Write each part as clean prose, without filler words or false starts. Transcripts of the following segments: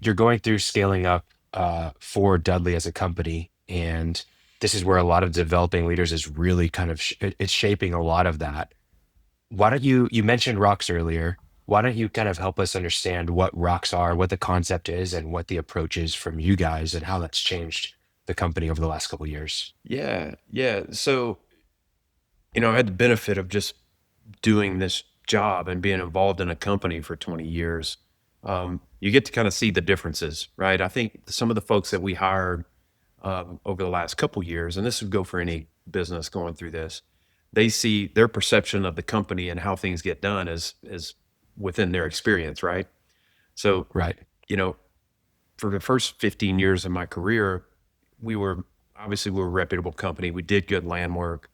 you're going through scaling up for Dudley as a company, and this is where a lot of developing leaders is really kind of it's shaping a lot of that. Why don't you mentioned rocks earlier? Why don't you kind of help us understand what rocks are, what the concept is, and what the approach is from you guys, and how that's changed the company over the last couple of years? Yeah, yeah. So, I had the benefit of just doing this job and being involved in a company for 20 years. You get to kind of see the differences, right? I think some of the folks that we hired over the last couple years, and this would go for any business going through this, they see their perception of the company and how things get done is within their experience, right? So, Right. you know, for the first 15 years of my career, we were we were a reputable company. We did good land work,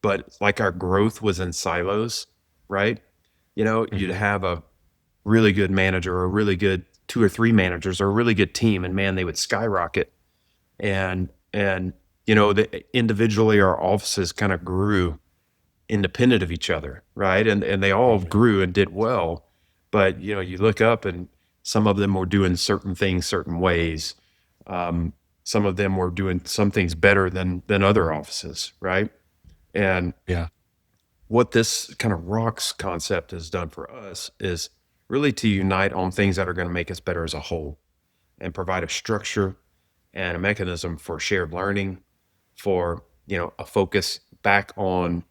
but like our growth was in silos, right? You'd Hmm. have a really good manager or a really good two or three managers or a really good team, and man, they would skyrocket. And individually our offices kind of grew independent of each other, right? And they all Hmm. grew and did well. But you look up and some of them were doing certain things certain ways. Um, some of them were doing some things better than other offices, right? And Yeah. what this kind of rocks concept has done for us is really to unite on things that are going to make us better as a whole and provide a structure and a mechanism for shared learning, for a focus back on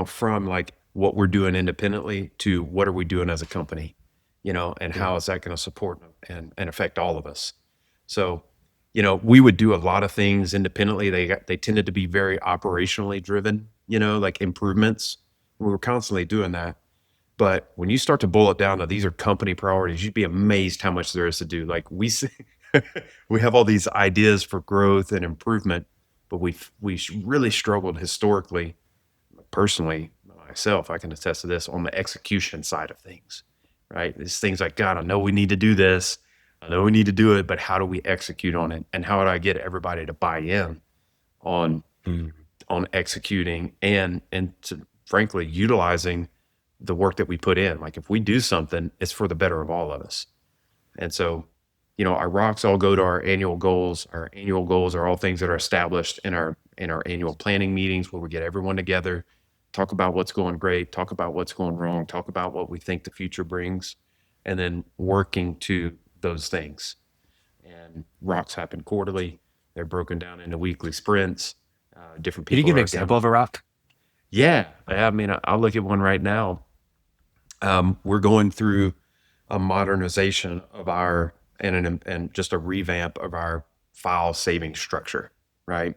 from like what we're doing independently to what are we doing as a company, and Yeah. how is that going to support and affect all of us. So we would do a lot of things independently. They tended to be very operationally driven, like improvements. We were constantly doing that. But when you start to boil it down to these are company priorities, you'd be amazed how much there is to do. Like we have all these ideas for growth and improvement, but we really struggled historically. Personally, myself, I can attest to this on the execution side of things. Right, these things like God, I know we need to do this, I know we need to do it, but how do we execute on it, and how do I get everybody to buy in on Mm. executing and to frankly utilizing the work that we put in. Like if we do something, it's for the better of all of us. And so, our rocks all go to our annual goals. Our annual goals are all things that are established in our annual planning meetings where we get everyone together, talk about what's going great, talk about what's going wrong, talk about what we think the future brings, and then working to those things. And rocks happen quarterly. They're broken down into weekly sprints. Different Can you people give an are example accountable. of a rock? Yeah, I mean, I'll look at one right now. We're going through a modernization of our and just a revamp of our file saving structure, right?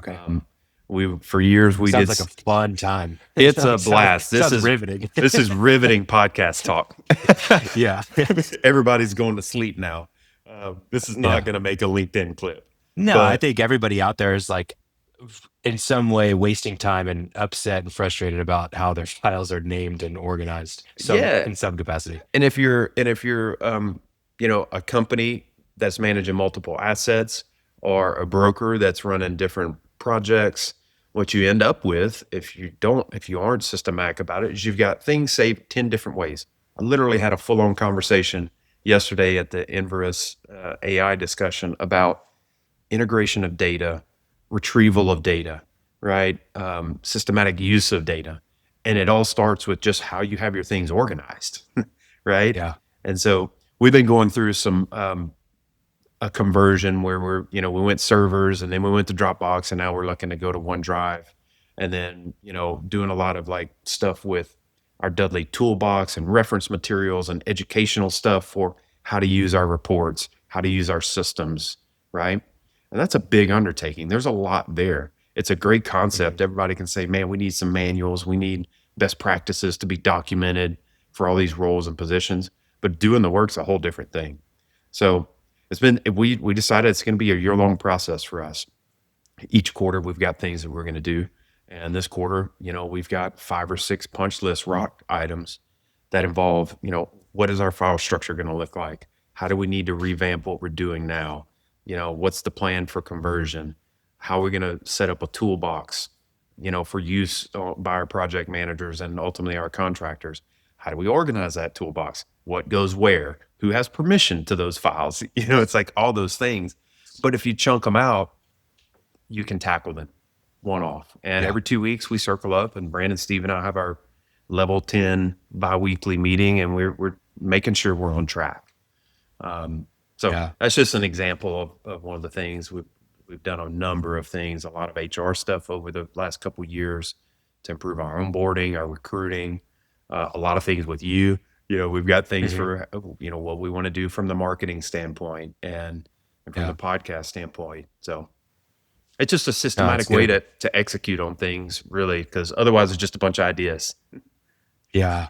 Okay. Um, we for years we Sounds did. like a fun time. It's a Sounds blast. This sounds is riveting. this is riveting podcast talk. Yeah. Everybody's going to sleep now. This is not Yeah. going to make a LinkedIn clip, No, I but think everybody out there is like in some way wasting time and upset and frustrated about how their files are named and organized some yeah. in some capacity. And if you're a company that's managing multiple assets or a broker that's running different projects, what you end up with if you aren't systematic about it is you've got things saved 10 different ways. I literally had a full-on conversation yesterday at the Inverus AI discussion about integration of data, retrieval of data, right? Systematic use of data. And it all starts with just how you have your things organized, right? Yeah. And so we've been going through some a conversion where we went servers and then we went to Dropbox and now we're looking to go to OneDrive, and then doing a lot of like stuff with our Dudley toolbox and reference materials and educational stuff for how to use our reports, how to use our systems, right? And that's a big undertaking. There's a lot there. It's a great concept. Mhm. Everybody can say, man, we need some manuals, we need best practices to be documented for all these roles and positions, but doing the work's a whole different thing. So we decided it's going to be a year-long process for us. Each quarter we've got things that we're going to do, and this quarter we've got 5 or 6 punch list rock items that involve what is our file structure going to look like, how do we need to revamp what we're doing now, what's the plan for conversion, how are we going to set up a toolbox for use by our project managers and ultimately our contractors, how do we organize that toolbox, what goes where, who has permission to those files. It's like all those things. But if you chunk them out, you can tackle them one off. And Yeah. every 2 weeks we circle up, and Brandon, Steve, and I have our level 10 biweekly meeting, and we're making sure we're on track. So Yeah. that's just an example of one of the things we've done. A number of things, a lot of HR stuff over the last couple of years to improve our onboarding, our recruiting, a lot of things with you. We've got things Hmm. for what we want to do from the marketing standpoint and from Yeah. the podcast standpoint. So it's just a No, that's systematic way good. to execute on things, really, because otherwise it's just a bunch of ideas. Yeah.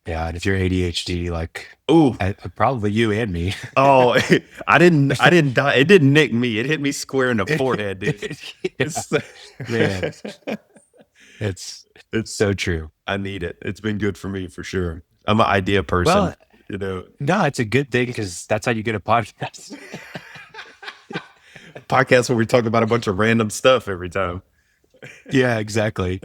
Yeah. And if you're ADHD, like Oh, probably you and me. oh, I didn't die. It didn't nick me. It hit me square in the forehead, dude. Yeah, It's, man, it's it's, so true. I need it. It's been good for me for sure. I'm an idea person, Well, you know, no, it's a good thing because that's how you get a podcast. podcast where we talk about a bunch of random stuff every time. Yeah, exactly.